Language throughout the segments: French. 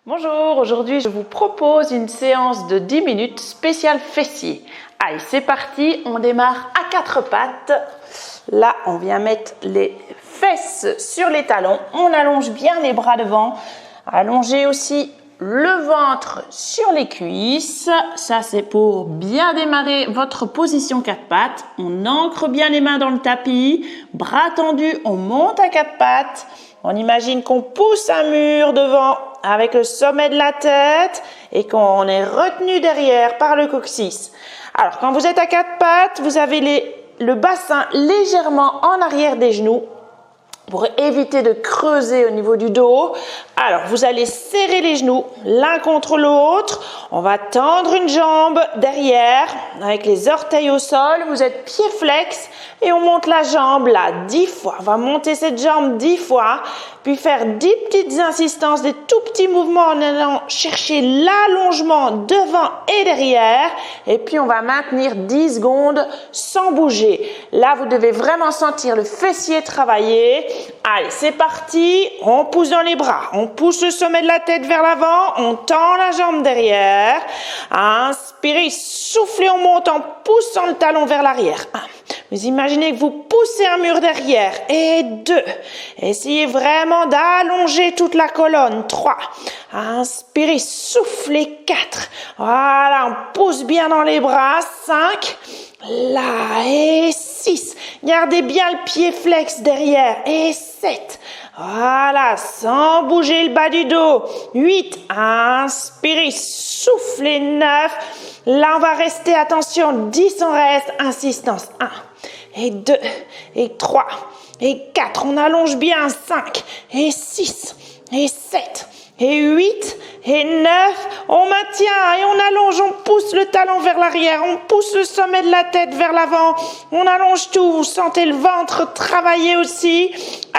Bonjour, aujourd'hui je vous propose une séance de 10 minutes spéciale fessier. Allez, c'est parti, on démarre à quatre pattes. Là, on vient mettre les fesses sur les talons. On allonge bien les bras devant. Allongez aussi le ventre sur les cuisses. Ça, c'est pour bien démarrer votre position quatre pattes. On ancre bien les mains dans le tapis. Bras tendus, on monte à quatre pattes. On imagine qu'on pousse un mur devant avec le sommet de la tête et qu'on est retenu derrière par le coccyx. Alors, quand vous êtes à quatre pattes, vous avez le bassin légèrement en arrière des genoux pour éviter de creuser au niveau du dos. Alors, vous allez serrer les genoux l'un contre l'autre. On va tendre une jambe derrière avec les orteils au sol. Vous êtes pied flex et on monte la jambe là 10 fois. On va monter cette jambe 10 fois, puis faire 10 petites insistances, des tout petits mouvements en allant chercher l'allongement devant et derrière. Et puis, on va maintenir 10 secondes sans bouger. Là, vous devez vraiment sentir le fessier travailler. Allez, c'est parti. On pousse dans les bras. On pousse le sommet de la tête vers l'avant. On tend la jambe derrière. Inspirez, soufflez, on monte en poussant le talon vers l'arrière. Vous imaginez que vous poussez un mur derrière. Et 2. Essayez vraiment d'allonger toute la colonne. 3. Inspirez, soufflez. 4. Voilà, on pousse bien dans les bras. 5. Là, et 6. Gardez bien le pied flex derrière. Et 7. Voilà, sans bouger le bas du dos. 8. Inspirez, soufflez. 9. Là, on va rester, attention, 10, on reste. Insistance. 1, et 2, et 3, et 4. On allonge bien. 5, et 6, et 7. Et 8, et 9, on maintient et on allonge, on pousse le talon vers l'arrière, on pousse le sommet de la tête vers l'avant, on allonge tout, vous sentez le ventre travailler aussi.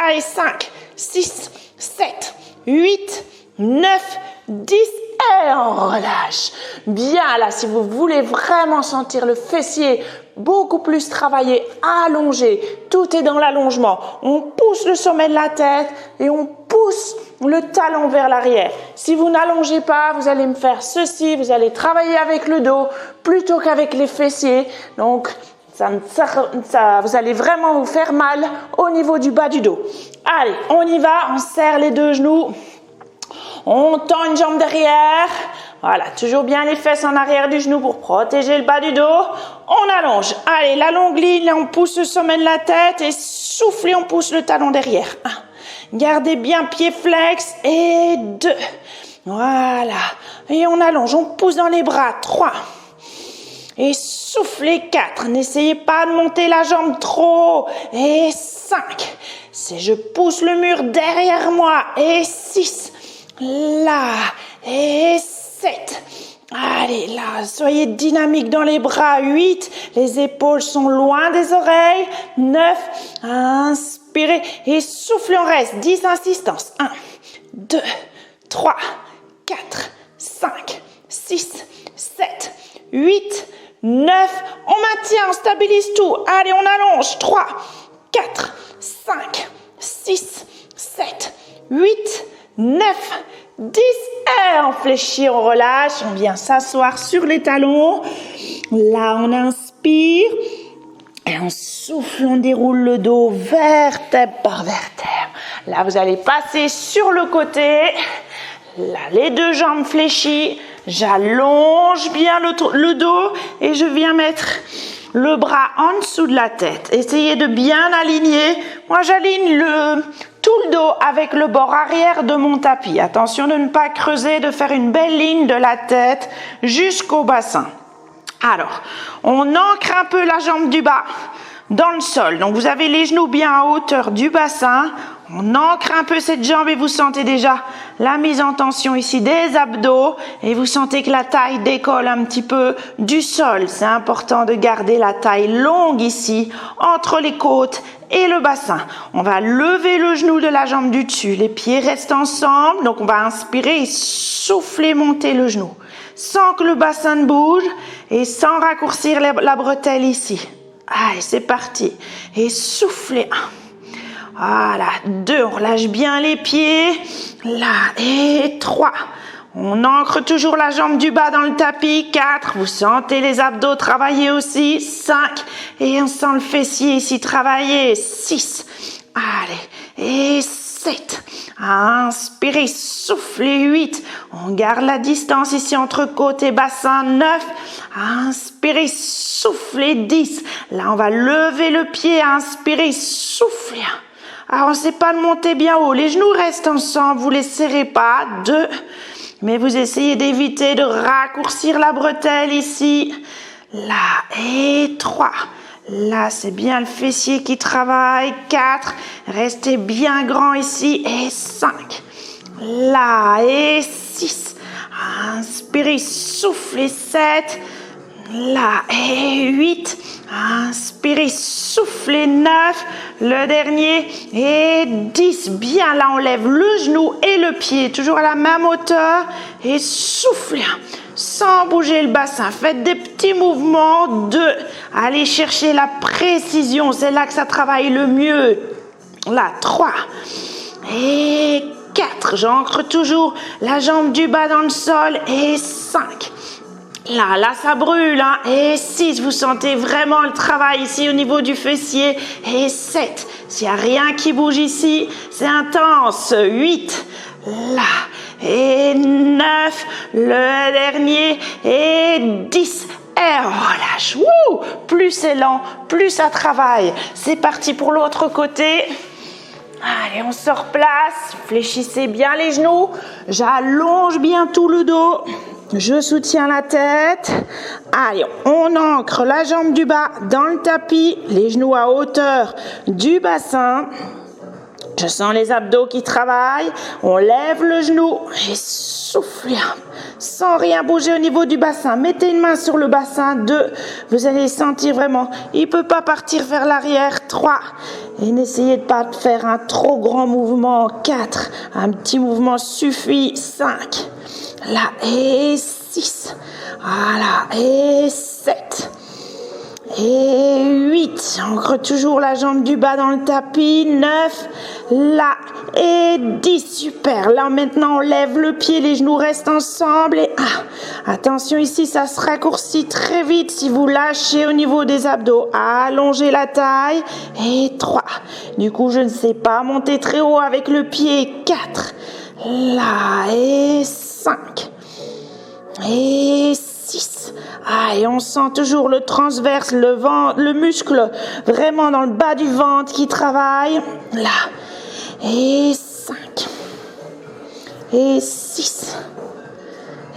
Allez, 5, 6, 7, 8, 9, 10 et on relâche. Bien là, si vous voulez vraiment sentir le fessier beaucoup plus travailler, allongé, tout est dans l'allongement. On pousse le sommet de la tête et on pousse le talon vers l'arrière. Si vous n'allongez pas, vous allez me faire ceci, vous allez travailler avec le dos plutôt qu'avec les fessiers. Donc, vous allez vraiment vous faire mal au niveau du bas du dos. Allez, on y va, on serre les deux genoux. On tend une jambe derrière. Voilà, toujours bien les fesses en arrière du genou pour protéger le bas du dos. On allonge. Allez, la longue ligne, on pousse le sommet de la tête et soufflez, on pousse le talon derrière. 1. Gardez bien pied flex. Et 2. Voilà. Et on allonge, on pousse dans les bras. 3. Et soufflez. 4. N'essayez pas de monter la jambe trop. Et 5. C'est je pousse le mur derrière moi. Et 6. Là. Et 7. Allez, là, soyez dynamique dans les bras. 8. Les épaules sont loin des oreilles. 9. Inspirez et soufflez, on reste. 10 insistances. 1, 2, 3, 4, 5, 6, 7, 8, 9. On maintient, on stabilise tout. Allez, on allonge. 3, 4, 5, 6, 7, 8, 9, 10. Et on fléchit, on relâche. On vient s'asseoir sur les talons. Là, on inspire. Et on souffle, on déroule le dos vertèbre par vertèbre. Là, vous allez passer sur le côté. Là, les deux jambes fléchies. J'allonge bien le dos et je viens mettre le bras en dessous de la tête. Essayez de bien aligner. Moi, j'aligne tout le dos avec le bord arrière de mon tapis. Attention de ne pas creuser, de faire une belle ligne de la tête jusqu'au bassin. Alors, on ancre un peu la jambe du bas dans le sol. Donc, vous avez les genoux bien à hauteur du bassin. On ancre un peu cette jambe et vous sentez déjà la mise en tension ici des abdos. Et vous sentez que la taille décolle un petit peu du sol. C'est important de garder la taille longue ici, entre les côtes et le bassin. On va lever le genou de la jambe du dessus. Les pieds restent ensemble. Donc, on va inspirer et souffler, monter le genou. Sans que le bassin ne bouge et sans raccourcir la bretelle ici. Allez, c'est parti. Et soufflez. 1. Voilà. 2. On relâche bien les pieds. Là. Et 3. On ancre toujours la jambe du bas dans le tapis. 4. Vous sentez les abdos travailler aussi. 5. Et on sent le fessier ici travailler. 6. Allez. Et 7. Inspirez, soufflez. 8. On garde la distance ici entre côte et bassin. 9. Inspirez, soufflez. 10. Là, on va lever le pied. Inspirez, soufflez. Alors, on ne sait pas le monter bien haut. Les genoux restent ensemble. Vous ne les serrez pas. 2. Mais vous essayez d'éviter de raccourcir la bretelle ici. Là. Et 3. Là, c'est bien le fessier qui travaille. 4. Restez bien grand ici. Et 5. Là. Et 6. Inspirez, soufflez. 7. Là. Et 8. Inspirez, soufflez. 9. Le dernier. Et 10. Bien, là, on lève le genou et le pied. Toujours à la même hauteur. Et soufflez. Sans bouger le bassin. Faites des petits mouvements. 2. Allez chercher la précision. C'est là que ça travaille le mieux. Là, 3. Et 4. J'ancre toujours la jambe du bas dans le sol. Et 5. Là, ça brûle. Hein. Et 6. Vous sentez vraiment le travail ici au niveau du fessier. Et 7. S'il n'y a rien qui bouge ici, c'est intense. 8. Là. Et 9, le dernier, et 10, et relâche. Wouh! Plus c'est lent, plus ça travaille. C'est parti pour l'autre côté. Allez, on se replace. Fléchissez bien les genoux. J'allonge bien tout le dos. Je soutiens la tête. Allez, on ancre la jambe du bas dans le tapis. Les genoux à hauteur du bassin. Je sens les abdos qui travaillent. On lève le genou et souffle. Sans rien bouger au niveau du bassin. Mettez une main sur le bassin. 2. Vous allez sentir vraiment. Il ne peut pas partir vers l'arrière. 3. Et n'essayez pas de faire un trop grand mouvement. 4. Un petit mouvement suffit. 5. Là. Et 6. Voilà. Et 7. Et 8, ancre toujours la jambe du bas dans le tapis. 9, là, et 10, super. Là, maintenant, on lève le pied, les genoux restent ensemble. Et attention ici, ça se raccourcit très vite si vous lâchez au niveau des abdos. Allongez la taille. Et 3, du coup, je ne sais pas monter très haut avec le pied. 4, là, et 5, et 6. Et on sent toujours le transverse, le muscle vraiment dans le bas du ventre qui travaille. Là. Et 5. Et 6.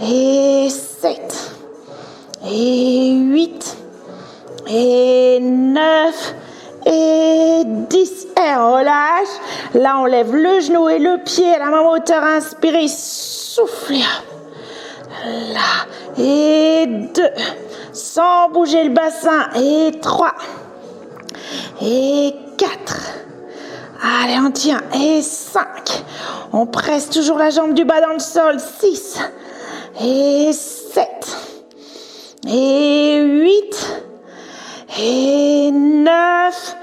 Et 7. Et 8. Et 9. Et 10. Et on relâche. Là, on lève le genou et le pied à la même hauteur. Inspirez, soufflez. Là, et 2, sans bouger le bassin, et 3, et 4, allez on tient, et 5, on presse toujours la jambe du bas dans le sol, 6, et 7, et 8, et 9,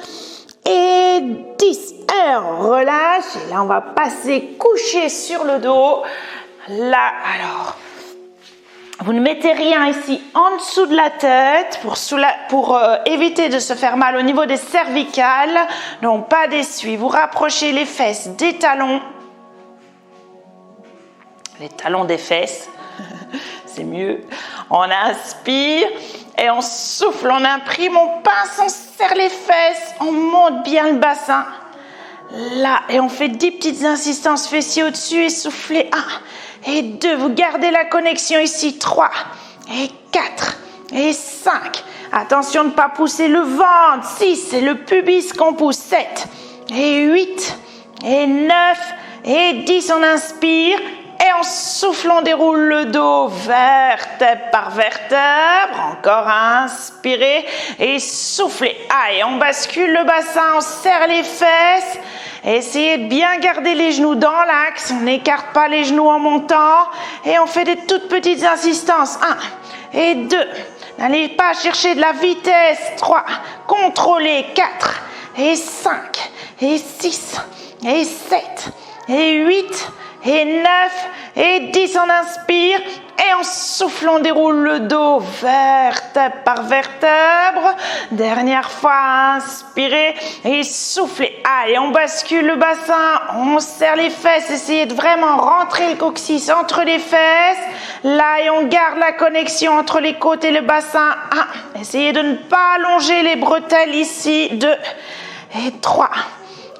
et 10, et on relâche, et là on va passer couché sur le dos, là alors... Vous ne mettez rien ici en dessous de la tête pour éviter de se faire mal au niveau des cervicales. Donc, pas d'essuie. Vous rapprochez les fesses des talons. Les talons des fesses. C'est mieux. On inspire et on souffle. On imprime, on pince, on serre les fesses. On monte bien le bassin. Là, et on fait 10 petites insistances fessiers au-dessus et soufflez. 1 et 2, vous gardez la connexion ici. 3 et 4 et 5. Attention de ne pas pousser le ventre. 6, c'est le pubis qu'on pousse. 7 et 8 et 9 et 10. On inspire et on souffle, on déroule le dos vertèbre par vertèbre. Encore inspirez et soufflez. Et on bascule le bassin, on serre les fesses. Essayez de bien garder les genoux dans l'axe. On n'écarte pas les genoux en montant. Et on fait des toutes petites insistances. 1 et 2. N'allez pas chercher de la vitesse. 3. Contrôlez. 4 et 5 et 6 et 7 et 8 et 9 et 10. On inspire et en souffle, on déroule le dos vertèbre par vertèbre. Dernière fois, inspirez et soufflez. Allez, on bascule le bassin, on serre les fesses, essayez de vraiment rentrer le coccyx entre les fesses. Là, et on garde la connexion entre les côtes et le bassin. 1. Essayez de ne pas allonger les bretelles ici. 2 et 3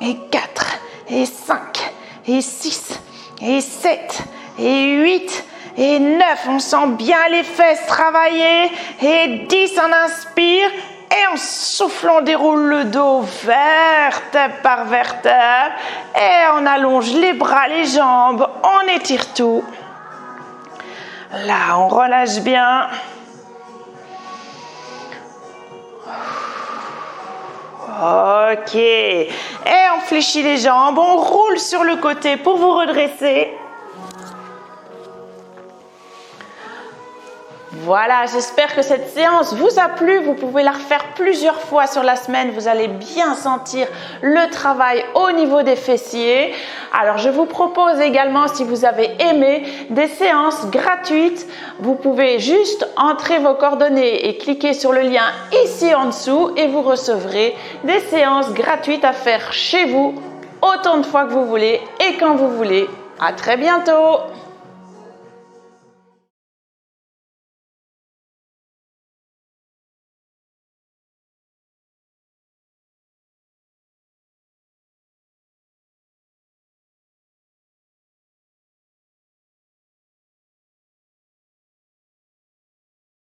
et 4 et 5 et 6 et 7 et 8 et 9. On sent bien les fesses travailler. Et 10, on inspire. Et en souffle, on déroule le dos vertèbre par vertèbre. Et on allonge les bras, les jambes. On étire tout. Là, on relâche bien. Ok. Et on fléchit les jambes. On roule sur le côté pour vous redresser. Voilà, j'espère que cette séance vous a plu. Vous pouvez la refaire plusieurs fois sur la semaine. Vous allez bien sentir le travail au niveau des fessiers. Alors, je vous propose également, si vous avez aimé, des séances gratuites. Vous pouvez juste entrer vos coordonnées et cliquer sur le lien ici en dessous et vous recevrez des séances gratuites à faire chez vous autant de fois que vous voulez et quand vous voulez. À très bientôt!